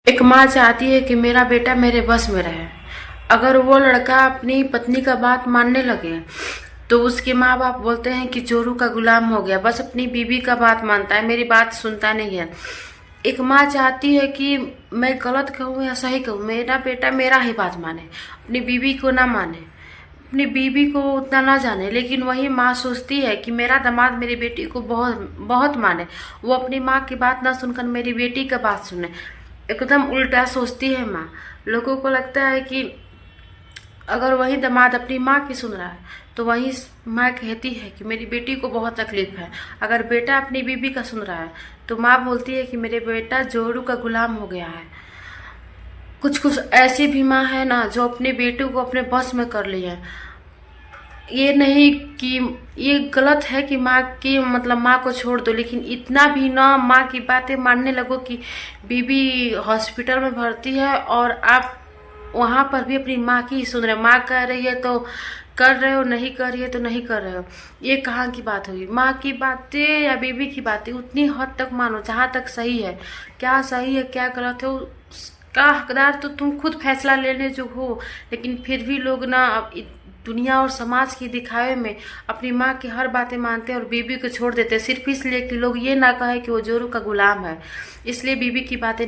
एक माँ चाहती है कि मेरा बेटा मेरे बस में रहे। अगर वो लड़का अपनी पत्नी का बात मानने लगे तो उसके माँ बाप बोलते हैं कि जोरू का गुलाम हो गया, बस अपनी बीवी का बात मानता है, मेरी बात सुनता नहीं है। एक माँ चाहती है कि मैं गलत कहूँ या सही कहूँ, मेरा बेटा मेरा ही बात माने, अपनी बीवी को ना माने, अपनी बीवी को उतना ना जाने। लेकिन वही माँ सोचती है कि मेरा दामाद मेरी बेटी को बहुत बहुत माने, वो अपनी माँ की बात ना सुनकर मेरी बेटी का बात सुने। एकदम उल्टा सोचती है माँ। लोगों को लगता है कि अगर वही दामाद अपनी माँ की सुन रहा है तो वही माँ कहती है कि मेरी बेटी को बहुत तकलीफ है। अगर बेटा अपनी बीवी का सुन रहा है तो माँ बोलती है कि मेरे बेटा जोरू का गुलाम हो गया है। कुछ कुछ ऐसी भी माँ है ना जो अपने बेटों को अपने बस में कर ली है। ये नहीं कि ये गलत है कि माँ की मतलब माँ को छोड़ दो, लेकिन इतना भी ना माँ की बातें मानने लगो कि बीबी हॉस्पिटल में भर्ती है और आप वहाँ पर भी अपनी माँ की ही सुन रहे हो। माँ कह रही है तो कर रहे हो, नहीं कर रही है तो नहीं कर रहे हो। ये कहाँ की बात होगी। माँ की बातें या बीबी की बातें उतनी हद तक मानो जहाँ तक सही है। क्या सही है क्या गलत है उसका हकदार तो तुम खुद फैसला लेने जो हो। लेकिन फिर भी लोग ना दुनिया और समाज की दिखावे में अपनी माँ की हर बातें मानते हैं और बीबी को छोड़ देते हैं, सिर्फ इसलिए कि लोग ये ना कहे कि वो जोरू का गुलाम है। इसलिए बीबी की बातें